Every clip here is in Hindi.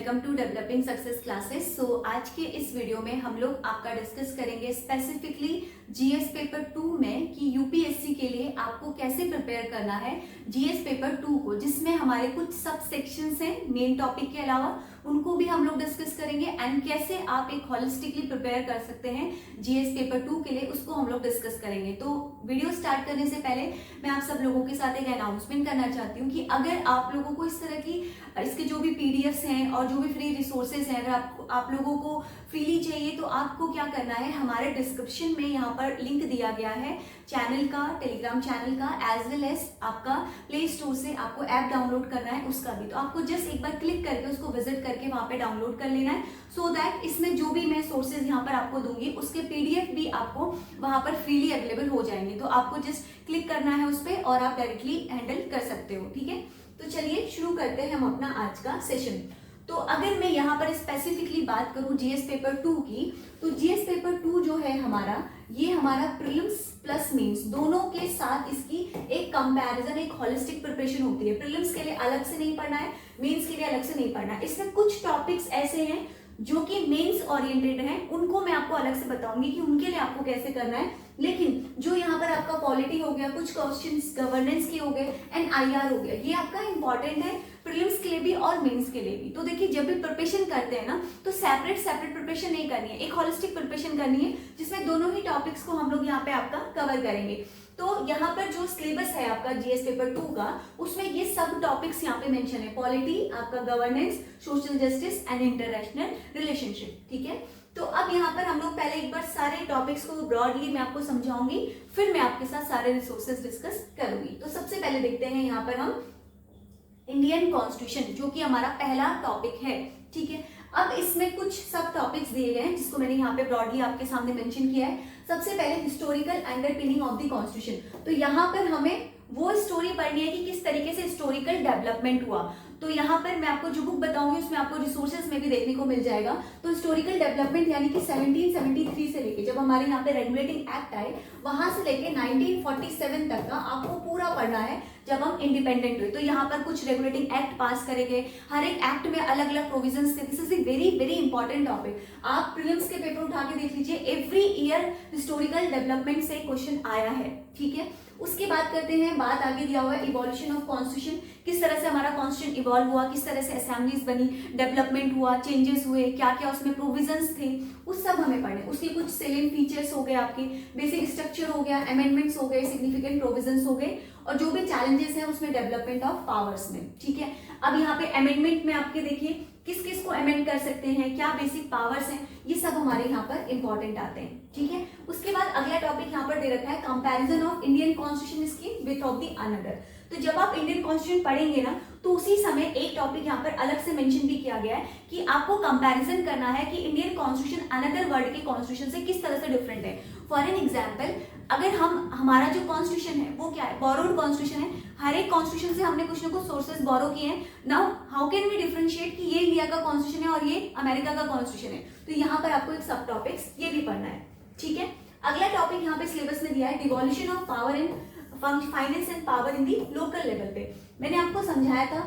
Welcome to developing success classes. So आज के इस वीडियो में हम लोग आपका डिस्कस करेंगे स्पेसिफिकली जीएस पेपर 2 में कि यूपीएससी के लिए आपको कैसे प्रिपेयर करना है जीएस पेपर 2 को, जिसमें हमारे कुछ सब सेक्शंस हैं मेन टॉपिक के अलावा, उनको भी हम लोग डिस्कस करेंगे एंड कैसे आप एक होलिस्टिकली प्रिपेयर कर सकते हैं जीएस पेपर 2 के लिए, उसको हम लोग डिस्कस करेंगे। तो वीडियो स्टार्ट करने से पहले मैं आप सब लोगों के साथ एक अनाउंसमेंट करना चाहती हूँ कि अगर आप लोगों को इस तरह की इसके जो भी पीडीएफ्स हैं और जो भी फ्री रिसोर्सेज हैं, अगर आप लोगों को फ्रीली चाहिए तो आपको क्या करना है, हमारे डिस्क्रिप्शन में यहाँ पर लिंक दिया गया है चैनल का, टेलीग्राम चैनल का, एज वेल एज आपका प्ले स्टोर से आपको ऐप डाउनलोड करना है उसका भी। तो आपको जस्ट एक बार क्लिक करके उसको विजिट करके वहां पे डाउनलोड कर लेना है, सो दैट इसमें जो भी मैं सोर्सेज यहाँ पर आपको दूंगी उसके पीडीएफ भी आपको वहां पर फ्रीली अवेलेबल हो जाएंगे। तो आपको जस्ट क्लिक करना है उस पर और आप डायरेक्टली हैंडल कर सकते हो। ठीक है, तो चलिए शुरू करते हैं हम अपना आज का सेशन। तो अगर मैं यहाँ पर स्पेसिफिकली बात करूँ जीएस पेपर 2 की, तो जीएस पेपर 2 जो है हमारा, ये हमारा प्रीलिम्स प्लस मेंस दोनों के साथ इसकी एक कंपैरिजन, एक होलिस्टिक प्रिपरेशन होती है। प्रीलिम्स के लिए अलग से नहीं पढ़ना है, मेंस के लिए अलग से नहीं पढ़ना है। इसमें कुछ टॉपिक्स ऐसे हैं जो कि मेंस ओरिएंटेड हैं, उनको मैं आपको अलग से बताऊंगी कि उनके लिए आपको कैसे करना है। लेकिन जो यहाँ पर आपका पॉलिटी हो गया, कुछ क्वेश्चंस गवर्नेंस के हो गए एंड आईआर हो गया, ये आपका इंपॉर्टेंट है प्रीलिम्स के लिए भी और मेंस के लिए भी। तो देखिए, जब भी प्रिपरेशन करते हैं ना, तो सेपरेट प्रिपरेशन नहीं करनी है, एक होलिस्टिक प्रिपरेशन करनी है जिसमें दोनों ही टॉपिक्स को हम लोग यहाँ पे आपका कवर करेंगे। तो यहाँ पर जो सिलेबस है आपका जीएस पेपर 2 का, उसमें ये सब टॉपिक्स यहाँ पे मेंशन है, पॉलिटी, आपका governance, social justice and international relationship. ठीक है, तो अब यहाँ पर हम लोग पहले एक बार सारे टॉपिक्स को ब्रॉडली मैं आपको समझाऊंगी, फिर मैं आपके साथ सारे रिसोर्सेज डिस्कस करूंगी। तो सबसे पहले देखते हैं यहाँ पर हम इंडियन कॉन्स्टिट्यूशन, जो कि हमारा पहला टॉपिक है। ठीक है, अब इसमें कुछ सब टॉपिक्स दिए गए हैं जिसको मैंने यहाँ पे ब्रॉडली आपके सामने मेंशन किया है। सबसे पहले historical underpinning of the constitution, तो यहाँ पर हमें वो स्टोरी पढ़नी है कि किस तरीके से हिस्टोरिकल डेवलपमेंट हुआ। तो यहाँ पर मैं आपको जो बुक बताऊंगी उसमें आपको रिसोर्सेज में भी देखने को मिल जाएगा। तो हिस्टोरिकल डेवलपमेंट यानी कि 1773 से लेके जब हमारे यहाँ पे रेगुलेटिंग एक्ट आए, वहां से लेके 1947 तक का आपको पूरा पढ़ना है, जब हम इंडिपेंडेंट हुए। तो यहाँ पर कुछ रेगुलेटिंग एक्ट पास करेंगे, हर एक एक्ट में अलग अलग प्रोविजंस थे। This is a very very important topic. आप प्रीलिम्स के पेपर उठा के देख लीजिए, एवरी ईयर हिस्टोरिकल डेवलपमेंट से क्वेश्चन आया है। ठीक है, उसके बाद करते हैं, बात आगे दिया हुआ है इवोल्यूशन ऑफ कॉन्स्टिट्यूशन, किस तरह से हमारा कॉन्स्टिट्यूशन इवॉल्व हुआ, किस तरह से असेंबलीज बनी, डेवलपमेंट हुआ, चेंजेस हुए, क्या क्या उसमें प्रोविजंस थे, उस सब हमें पढ़ने। उसके कुछ सेलेंट फीचर्स हो गए, आपके बेसिक स्ट्रक्चर हो गया, अमेंडमेंट्स हो गए, सिग्निफिकेंट प्रोविजंस हो गए, और जो भी चैलेंजेस हैं उसमें डेवलपमेंट ऑफ पावर्स में। ठीक है, अब यहाँ पे अमेंडमेंट में आपके देखिए किस किस को अमेंड कर सकते हैं, क्या बेसिक पावर्स हैं, ये सब हमारे यहाँ पर इंपॉर्टेंट आते हैं। ठीक है, उसके बाद अगला टॉपिक यहाँ पर दे रखा है comparison of Indian constitution scheme width of the another. तो जब आप इंडियन कॉन्स्टिट्यूशन पढ़ेंगे ना, तो उसी समय एक टॉपिक यहाँ पर अलग से मेंशन भी किया गया है कि आपको कंपैरिजन करना है कि इंडियन कॉन्स्टिट्यूशन अनदर वर्ल्ड के कॉन्स्टिट्यूशन से किस तरह से डिफरेंट है। फॉर एन एग्जाम्पल, अगर हमारा जो कॉन्स्टिट्यूशन है वो क्या है, बोरोड कॉन्स्टिट्यूशन है, हर एक कॉन्स्टिट्यूशन से हमने कुछ ना कुछ सोर्सेज बोरो किए हैं। Now how can we differentiate कि ये इंडिया का कॉन्स्टिट्यूशन है और ये अमेरिका का कॉन्स्टिट्यूशन है। तो यहाँ पर आपको एक सब टॉपिक्स ये भी पढ़ना है। ठीक है, अगला टॉपिक यहाँ पे सिलेबस में दिया है डिवॉल्यूशन of power in finance and power in the local level पे। मैंने आपको समझाया था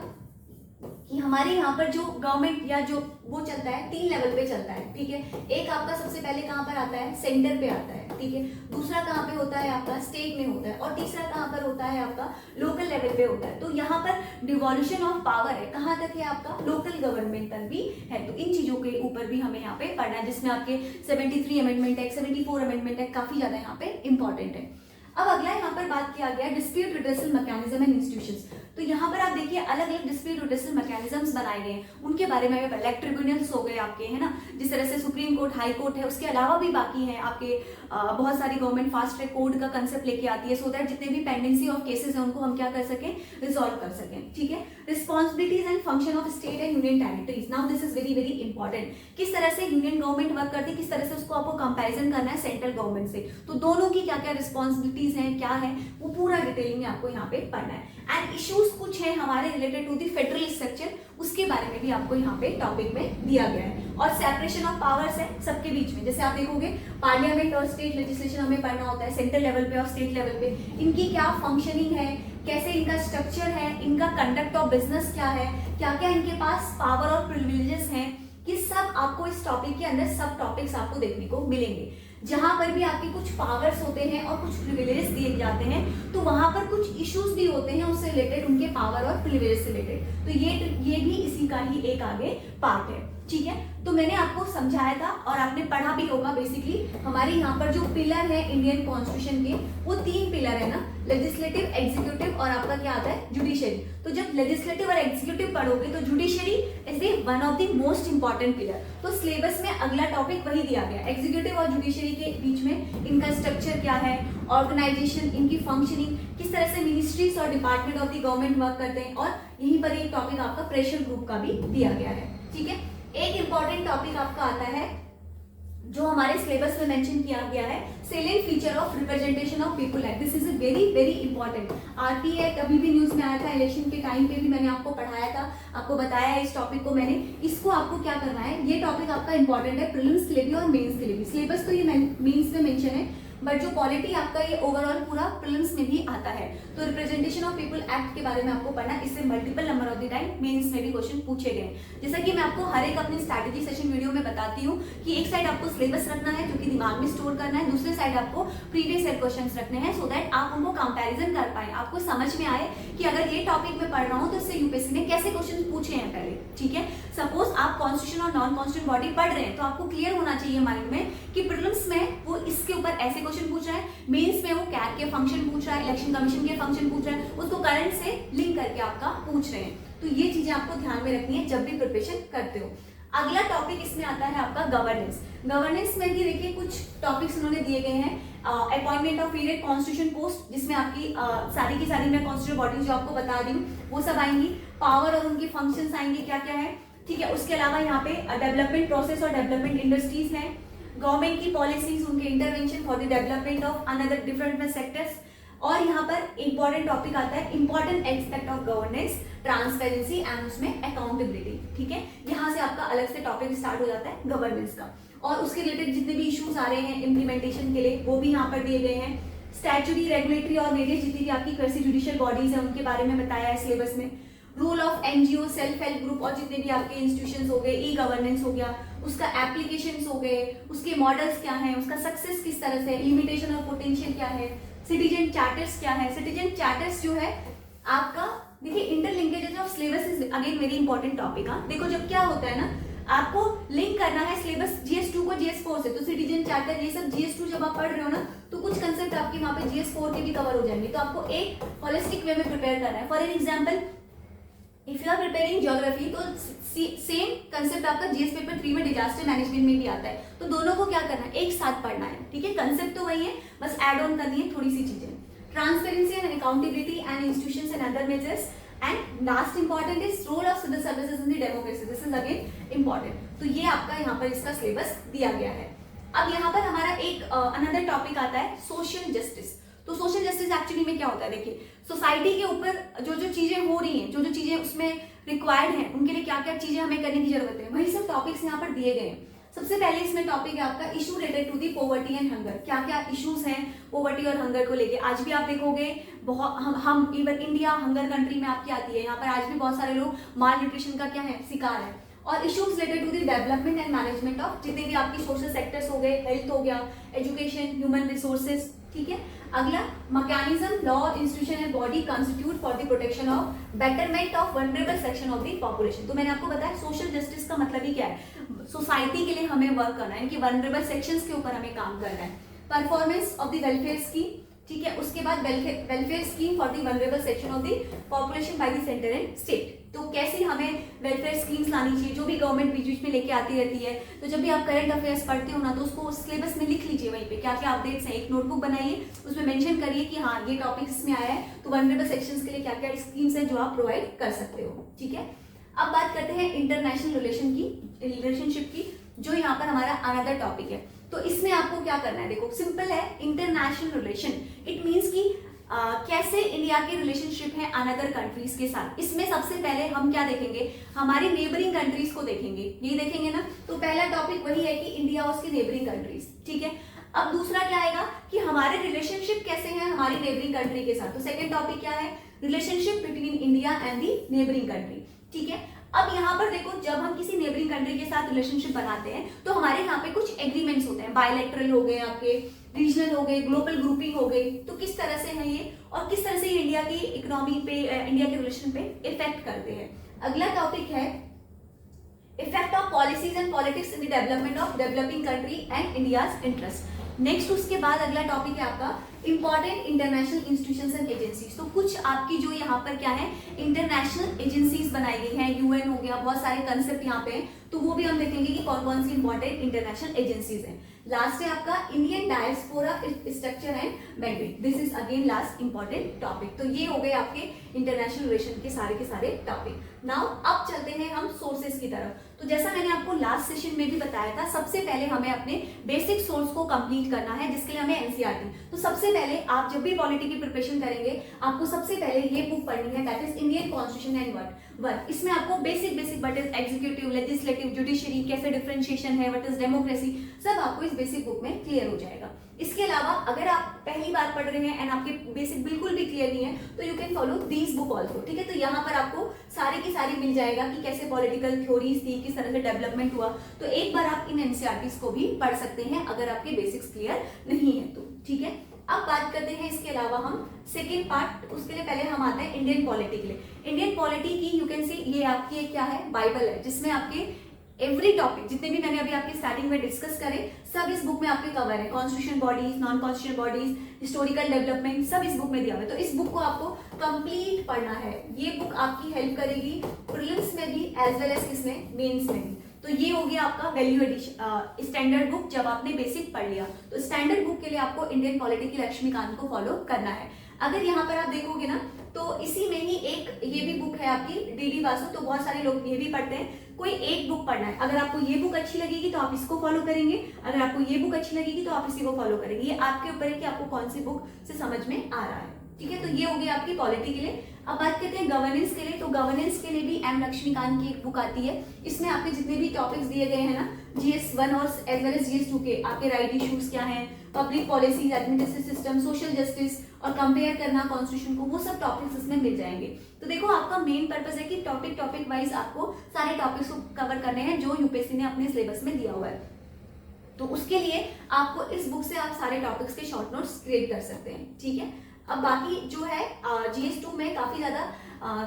कि हमारे यहाँ पर जो गवर्नमेंट या जो वो चलता है 3 लेवल पे चलता है। ठीक है, एक आपका सबसे पहले कहाँ पर आता है, सेंटर पे आता है। ठीक है, दूसरा कहाँ पे होता है आपका, स्टेट में होता है, और तीसरा कहाँ पर होता है आपका, लोकल लेवल पे होता है। तो यहाँ पर डिवॉल्यूशन ऑफ पावर है, कहाँ तक है आपका, लोकल गवर्नमेंट तक भी है। तो इन चीजों के ऊपर भी हमें यहाँ पे पढ़ना है, जिसमें आपके 73 अमेंडमेंट है, 74 अमेंडमेंट है, काफी ज्यादा यहाँ पे इंपॉर्टेंट है। अब अगला यहाँ पर बात किया गया dispute redressal mechanism and institutions. तो यहाँ पर आप देखिए अलग अलग डिस्प्यूट रिड्रेसल मैकेनिज्म्स बनाए गए हैं, उनके बारे में इलेक्ट ट्रिब्यूनल्स हो गए आपके, है ना, जिस तरह से सुप्रीम कोर्ट, हाई कोर्ट है, उसके अलावा भी बाकी हैं आपके बहुत सारी गवर्नमेंट फास्ट ट्रैक कोर्ट का कंसेप्ट लेके आती है, सो दैट जितने भी पेंडेंसी ऑफ केसेस हैं उनको हम क्या कर सकें, रिजॉल्व कर सकें। ठीक है, responsibilities and function of state and union territories. Now this is very very important, किस तरह से यूनियन गवर्नमेंट वर्क करती है, किस तरह से उसको आपको कंपेरिजन करना है सेंट्रल गवर्नमेंट से। तो दोनों की क्या क्या रिस्पॉन्सिबिलिटीज हैं, क्या है, वो पूरा डिटेलिंग में आपको यहाँ पे पढ़ना है। एंड इश्यूज कुछ है हमारे related to the federal structure, उसके बारे में भी आपको यहाँ पे टॉपिक में दिया गया है। और सेपरेशन ऑफ पावर्स है सबके बीच में। जैसे आप देखोगे पार्लियामेंट और स्टेट लेजिस्लेशन हमें पढ़ना होता है, सेंट्रल लेवल पे और स्टेट लेवल पे इनकी क्या फंक्शनिंग है, कैसे इनका स्ट्रक्चर है, इनका कंडक्ट ऑफ बिजनेस क्या है, क्या क्या इनके पास पावर और प्रिविलेजेस हैं, ये सब आपको इस टॉपिक के अंदर सब टॉपिक्स आपको देखने को मिलेंगे। जहां पर भी आपके कुछ पावर्स होते हैं और कुछ प्रिविलेज दिए जाते हैं तो वहां पर कुछ इश्यूज भी होते हैं उससे रिलेटेड, उनके पावर और प्रिविलेज से रिलेटेड। तो ये भी इसी का ही एक आगे पार्ट है, ठीक है। तो मैंने आपको समझाया था और आपने पढ़ा भी होगा। बेसिकली हमारे यहाँ पर जो पिलर है इंडियन कॉन्स्टिट्यूशन के, वो 3 पिलर है ना, लेजिस्लेटिव, एग्जीक्यूटिव और आपका क्या आता है, जुडिशरी। तो जब लेजिस्लेटिव और एग्जीक्यूटिव पढ़ोगे तो judiciary is the one of the most important pillar. तो सिलेबस में अगला टॉपिक वही दिया गया, एग्जीक्यूटिव और जुडिशरी के बीच में इनका स्ट्रक्चर क्या है, ऑर्गेनाइजेशन, इनकी फंक्शनिंग, किस तरह से मिनिस्ट्रीज और department of the government work करते हैं, और यहीं पर एक टॉपिक आपका प्रेशर ग्रुप का भी दिया गया है, ठीक है। एक इंपॉर्टेंट टॉपिक आपका आता है जो हमारे सिलेबस में मेंशन किया गया है, salient feature of representation of people act. This is a very very important. RP act अभी भी न्यूज में आया था, इलेक्शन के टाइम पे भी मैंने आपको पढ़ाया था, आपको बताया है इस टॉपिक को मैंने। इसको आपको क्या करना है, ये टॉपिक आपका इंपॉर्टेंट है प्रीलिम्स के लिए भी और मेंस के लिए भी। सिलेबस तो ये मेंस में मेंशन है, बट जो पॉलिटी आपका ये ओवरऑल पूरा प्रीलिम्स में भी आता है। तो रिप्रेजेंटेशन ऑफ पीपल एक्ट के बारे में आपको पढ़ना, इससे multiple number of the time mains में भी क्वेश्चन पूछे गए। जैसा कि मैं आपको हर एक अपनी स्ट्रैटेजी सेशन वीडियो में बताती हूँ कि एक साइड आपको सिलेबस रखना है जो कि दिमाग में स्टोर करना है, दूसरे साइड आपको प्रीवियस ईयर क्वेश्चंस रखने हैं, सो दैट आप उनको कंपैरिजन कर पाए, आपको समझ में आए कि अगर ये टॉपिक में पढ़ रहा हूँ तो इससे यूपीएससी ने कैसे क्वेश्चन पूछे हैं पहले, ठीक है। सपोज आप कॉन्स्टिट्यूशन और नॉन कॉन्स्टिट्यूशन बॉडी पढ़ रहे हैं तो आपको क्लियर होना चाहिए माइंड में कि प्रीलिम्स में वो इसके ऊपर ऐसे क्वेश्चन पूछ रहा है, मेंस में वो कैट के फंक्शन पूछ रहा है, इलेक्शन कमीशन के फंक्शन पूछ रहा है, उसको करंट से लिंक करके आपका पूछ रहे हैं। तो ये चीजें आपको ध्यान में रखनी है जब भी प्रिपरेशन करते हो। अगला टॉपिक इसमें आता है आपका गवर्नेंस। गवर्नेंस में भी देखिए कुछ टॉपिक्स उन्होंने दिए गए हैं। Appointment of period, constitution post, जिसमें आपकी सारी की सारी मैं कॉन्स्टिट्यूशन बॉडीज जो आपको बता रही हूँ वो सब आएंगी, पावर और उनके फंक्शंस आएंगे क्या क्या है, ठीक है। उसके अलावा यहाँ पे डेवलपमेंट प्रोसेस और डेवलपमेंट इंडस्ट्रीज है, गवर्नमेंट की पॉलिसीज, उनके intervention for the development of another different sectors. और यहाँ पर इंपॉर्टेंट टॉपिक आता है important aspect of governance, transparency and उसमें अकाउंटेबिलिटी, ठीक है। यहाँ से आपका अलग से टॉपिक स्टार्ट हो जाता है गवर्नेंस का, और उसके रिलेटेड जितने भी इश्यूज आ रहे हैं इम्प्लीमेंटेशन के लिए वो भी यहाँ पर दिए गए हैं। स्टैट्यूटरी, रेगुलेटरी और वेरियस जितनी भी आपकी क्वेसी जुडिशियल बॉडीज है उनके बारे में बताया है सिलेबस में। Rule of NGO, self help group और जितने भी आपके इंस्टीट्यूशंस हो गए, ई गवर्नेंस हो गया, उसका एप्लीकेशंस हो गए, उसके मॉडल्स क्या हैं, उसका सक्सेस किस तरह से, लिमिटेशन और पोटेंशियल क्या है, सिटीजन चार्टर्स क्या है। सिटीजन चार्टर्स जो है आपका देखिए interlinkages of syllabus is again very important topic. देखो जब क्या होता है ना, आपको लिंक करना है सिलेबस GS2 को GS4 से, तो सिटीजन चार्टर ये सब GS2 जब आप पढ़ रहे हो ना तो कुछ कंसेप्ट आपके वहां पे GS4 के भी कवर हो जाएंगे। तो आपको एक होलिस्टिक वे में प्रिपेयर करना है। For an example if you are preparing geography तो सेम कंसेप्ट आपका जीएस पेपर 3 में डिजास्टर मैनेजमेंट में भी आता है, तो दोनों को क्या करना है, एक साथ पढ़ना है, ठीक है। कंसेप्ट तो वही है, बस एड ऑन करनी है थोड़ी सी चीजें। Transparency and accountability and institutions and other measures, and last important is role of civil services in the democracy, this is again important. तो ये आपका यहाँ पर इसका सिलेबस दिया गया है। अब यहाँ पर हमारा एक अनदर टॉपिक आता है सोशल जस्टिस। तो सोशल जस्टिस एक्चुअली में क्या होता है, देखिए सोसाइटी के ऊपर जो जो चीजें हो रही हैं, जो जो चीजें उसमें रिक्वायर्ड हैं, उनके लिए क्या क्या चीजें हमें करने की जरूरत है, वही सब टॉपिक्स यहाँ पर दिए गए हैं। सबसे पहले इसमें टॉपिक है आपका issue related to the poverty and hunger. क्या क्या इश्यूज हैं पॉवर्टी और हंगर को लेके। आज भी आप देखोगे बहुत हम इवन इंडिया हंगर कंट्री में आपकी आती है, यहाँ पर आज भी बहुत सारे लोग माल न्यूट्रिशन का क्या है शिकार है। और issues related to the development and management of जितने भी आपकी सोशल सेक्टर्स हो गए, हेल्थ हो गया, एजुकेशन, ह्यूमन रिसोर्सेज, ठीक है। अगला mechanism, law, institution and body constitute for the protection of betterment of vulnerable section of the population. तो मैंने आपको बताया सोशल जस्टिस का मतलब ही क्या है, सोसाइटी के लिए हमें वर्क करना है, इनकी वल्नरेबल सेक्शंस के ऊपर हमें काम करना है। Performance of the welfare scheme, ठीक है। उसके बाद welfare scheme for the vulnerable section of the population by the centre and state. तो कैसे हमें वेलफेयर स्कीम्स लानी चाहिए, जो भी गवर्नमेंट बीच बीच में लेके आती रहती है। तो जब भी आप करंट अफेयर्स पढ़ते हो ना, तो उसको सिलेबस में लिख लीजिए, वहीं पे क्या क्या अपडेट्स हैं, एक नोटबुक बनाइए, उसमें मेंशन करिए कि हाँ ये टॉपिक्स इसमें आया है, तो वल्नरेबल सेक्शंस के लिए क्या क्या स्कीम्स हैं जो आप प्रोवाइड कर सकते हो, ठीक है। अब बात करते हैं इंटरनेशनल रिलेशनशिप की, जो यहाँ पर हमारा अनदर टॉपिक है। तो इसमें आपको क्या करना है, देखो सिंपल है, इंटरनेशनल रिलेशन इट मीन्स की कैसे इंडिया के रिलेशनशिप है अनदर कंट्रीज के साथ। इसमें सबसे पहले हम क्या देखेंगे, हमारी नेबरिंग कंट्रीज को देखेंगे, ये देखेंगे ना। तो पहला टॉपिक वही है कि इंडिया और उसकी नेबरिंग कंट्रीज, ठीक है। अब दूसरा क्या आएगा कि हमारे रिलेशनशिप कैसे हैं हमारी नेबरिंग कंट्री के साथ। तो सेकंड टॉपिक क्या है, relationship between India and the neighbouring country, ठीक है। अब यहाँ पर देखो, जब हम किसी नेबरिंग कंट्री के साथ रिलेशनशिप बनाते हैं तो हमारे यहाँ पे कुछ एग्रीमेंट्स होते हैं, बायलैटरल हो गए, आपके रीजनल हो गए, ग्लोबल ग्रुपिंग हो गई। तो किस तरह से है ये और किस तरह से ये इंडिया की इकोनॉमी पे, इंडिया के रिलेशन पे इफेक्ट करते हैं। अगला टॉपिक है effect of policies and politics in the development of developing country and India's interest. Next उसके बाद अगला टॉपिक है आपका important international institutions and agencies. तो कुछ आपकी जो यहाँ पर क्या है इंटरनेशनल एजेंसीज बनाई गई हैं, यूएन हो गया, बहुत सारे कंसेप्ट यहाँ पे हैं, तो वो भी हम देखेंगे कि कौन कौन सी इंपॉर्टेंट इंटरनेशनल एजेंसीज हैं। लास्ट है आपका Indian diaspora structure and mandate, this is again last important topic. तो ये हो गए आपके इंटरनेशनल रिलेशन के सारे टॉपिक। नाउ अब चलते हैं हम सोर्सेज की तरफ। तो जैसा मैंने आपको लास्ट सेशन में भी बताया था, सबसे पहले हमें अपने बेसिक सोर्स को कंप्लीट करना है, जिसके लिए हमें एनसीईआरटी। तो सबसे पहले आप जब भी पॉलिटी की प्रिपरेशन करेंगे, आपको सबसे पहले ये बुक पढ़नी है, that is Indian constitution and work. इसमें आपको basic what is executive, legislative, judiciary, कैसे डिफरेंशिएशन है, व्हाट इज डेमोक्रेसी, सब आपको इस बेसिक बुक में क्लियर हो जाएगा। इसके अलावा अगर आप पहली बार पढ़ रहे हैं एंड आपके बेसिक बिल्कुल भी क्लियर नहीं है, तो you can follow these book also, ठीक है। तो यहाँ पर आपको सारी की सारी मिल जाएगा कि कैसे पॉलिटिकल थ्योरीज थी, किस तरह से डेवलपमेंट हुआ। तो एक बार आप इन एनसीईआरटीज को भी पढ़ सकते हैं अगर आपके बेसिक्स क्लियर नहीं है तो, ठीक है। अब बात करते हैं इसके अलावा हम सेकेंड पार्ट, उसके लिए पहले हम आते हैं इंडियन पॉलिटी के लिए। इंडियन पॉलिटी की यू कैन सी ये आपकी एक क्या है, बाइबल है, जिसमें आपके एवरी टॉपिक जितने भी मैंने अभी आपकी स्टार्टिंग में डिस्कस करे, सब इस बुक में आपके कवर है। Constitution bodies, non constitution bodies, historical development, सब इस बुक में दिया हुआ है। तो इस बुक को आपको कंप्लीट पढ़ना है। ये बुक आपकी हेल्प करेगी प्रीलिम्स में भी एज वेल एज किसमें, मेंस में भी। तो ये हो गया आपका वैल्यू एडिशन स्टैंडर्ड बुक। जब आपने बेसिक पढ़ लिया तो स्टैंडर्ड बुक के लिए आपको इंडियन पॉलिटी की लक्ष्मीकांत को फॉलो करना है। अगर यहाँ पर आप देखोगे ना, तो इसी में ही एक ये भी बुक है आपकी डीडी वासु। तो बहुत सारे लोग ये भी पढ़ते हैं, कोई एक बुक पढ़ना है। अगर आपको ये बुक अच्छी लगेगी तो आप इसको फॉलो करेंगे, अगर आपको ये बुक अच्छी लगेगी तो आप इसी को फॉलो करेंगे। ये आपके ऊपर है कि आपको कौन सी बुक से समझ में आ रहा है, ठीक है। तो ये हो गई आपकी पॉलिटी के लिए। अब बात करते हैं गवर्नेंस के लिए। तो गवर्नेंस के लिए भी एम लक्ष्मीकांत की एक बुक आती है। इसमें आपके जितने भी टॉपिक्स दिए गए हैं ना, GS1 और एज वेल एज GS2 के, आपके राइट इश्यूज क्या हैं, public policies, administrative system, social justice और कंपेयर करना कॉन्स्टिट्यूशन को, वो सब टॉपिक्स इसमें मिल जाएंगे। तो देखो आपका मेन पर्पस है कि टॉपिक वाइज आपको सारे टॉपिक्स को कवर करने हैं जो यूपीएससी ने अपने सिलेबस में दिया हुआ है। तो उसके लिए आपको इस बुक से आप सारे टॉपिक्स के शॉर्ट नोट्स क्रिएट कर सकते हैं, ठीक है। अब बाकी जो है GS2 में काफी ज्यादा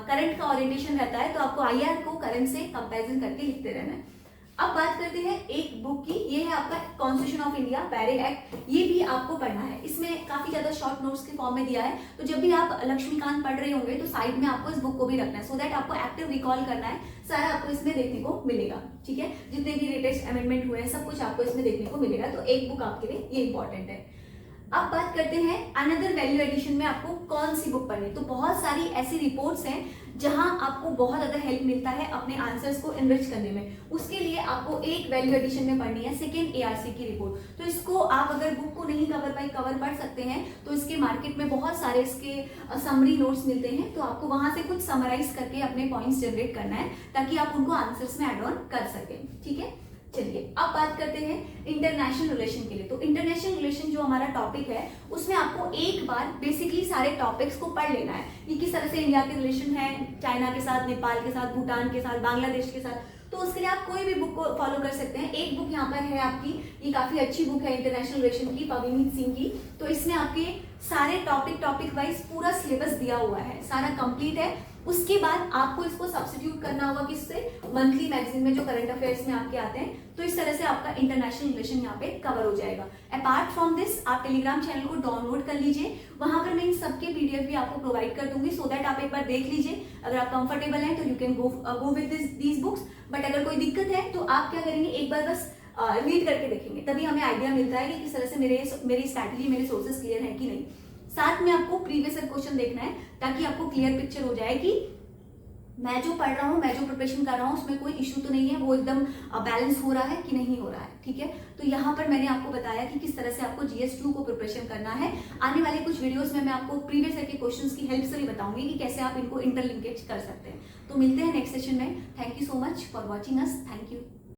करंट का ओरिएंटेशन रहता है, तो आपको IR को करंट से कंपैरिजन करके लिखते रहना है। अब बात करते हैं एक बुक की, ये है आपका constitution of India Baire act. ये भी आपको पढ़ना है, इसमें काफी ज्यादा शॉर्ट नोट्स के फॉर्म में दिया है। तो जब भी आप लक्ष्मीकांत पढ़ रहे होंगे तो साइड में आपको इस बुक को भी रखना है, सो दैट आपको एक्टिव रिकॉल करना है, सारा आपको इसमें देखने को मिलेगा, ठीक है। जितने भी लेटेस्ट अमेंडमेंट हुए हैं सब कुछ आपको इसमें देखने को मिलेगा। तो एक बुक आपके लिए ये इंपॉर्टेंट है। अब बात करते हैं अनदर वैल्यू एडिशन में आपको कौन सी बुक पढ़नी है। तो बहुत सारी ऐसी रिपोर्ट्स हैं जहां आपको बहुत ज्यादा हेल्प मिलता है अपने आंसर्स को एनरिच करने में। उसके लिए आपको एक वैल्यू एडिशन में पढ़नी है सेकेंड ARC की रिपोर्ट। तो इसको आप अगर बुक को नहीं कवर बाय कवर पढ़ सकते हैं तो इसके मार्केट में बहुत सारे इसके समरी नोट्स मिलते हैं, तो आपको वहां से कुछ समराइज करके अपने पॉइंट्स जनरेट करना है ताकि आप उनको आंसर्स में एड ऑन कर सकें, ठीक है। चलिए अब बात करते हैं इंटरनेशनल रिलेशन के लिए। तो इंटरनेशनल रिलेशन जो हमारा टॉपिक है, उसमें आपको एक बार बेसिकली सारे टॉपिक्स को पढ़ लेना है कि किस तरह से इंडिया के रिलेशन है चाइना के साथ, नेपाल के साथ, भूटान के साथ, बांग्लादेश के साथ। तो उसके लिए आप कोई भी बुक को फॉलो कर सकते हैं। एक बुक यहाँ पर है आपकी, ये काफी अच्छी बुक है इंटरनेशनल रिलेशन की, पविनीत सिंह की। तो इसमें आपके सारे टॉपिक वाइज पूरा सिलेबस दिया हुआ है, सारा कंप्लीट है। उसके बाद आपको इसको सब्स्टिट्यूट करना होगा किससे, मंथली मैगजीन में जो करंट अफेयर्स में आपके आते हैं। तो इस तरह से आपका इंटरनेशनल रिलेशन यहाँ पे कवर हो जाएगा। अपार्ट फ्रॉम दिस आप टेलीग्राम चैनल को डाउनलोड कर लीजिए, वहां पर मैं इन सबके PDF भी आपको प्रोवाइड कर दूंगी, सो दैट आप एक बार देख लीजिए। अगर आप कंफर्टेबल हैं तो you can go with these books, but अगर कोई दिक्कत है तो आप क्या करेंगे, एक बार बस रीड करके देखेंगे, तभी हमें आइडिया मिलता है कि किस तरह से मेरी स्ट्रैटेजी, मेरे सोर्सेस क्लियर है कि नहीं। साथ में आपको प्रीवियस ईयर क्वेश्चन देखना है ताकि आपको क्लियर पिक्चर हो जाए कि मैं जो पढ़ रहा हूँ, मैं जो प्रिपरेशन कर रहा हूँ, उसमें कोई इशू तो नहीं है, वो एकदम बैलेंस हो रहा है कि नहीं हो रहा है, ठीक है। तो यहाँ पर मैंने आपको बताया कि किस तरह से आपको GS2 को प्रिपरेशन करना है। आने वाले कुछ वीडियोस में मैं आपको प्रीवियस ईयर के क्वेश्चंस की हेल्प से भी बताऊंगी कि कैसे आप इनको इंटरलिंकेज कर सकते हैं। तो मिलते हैं नेक्स्ट सेशन में। Thank you so much for watching us. Thank you.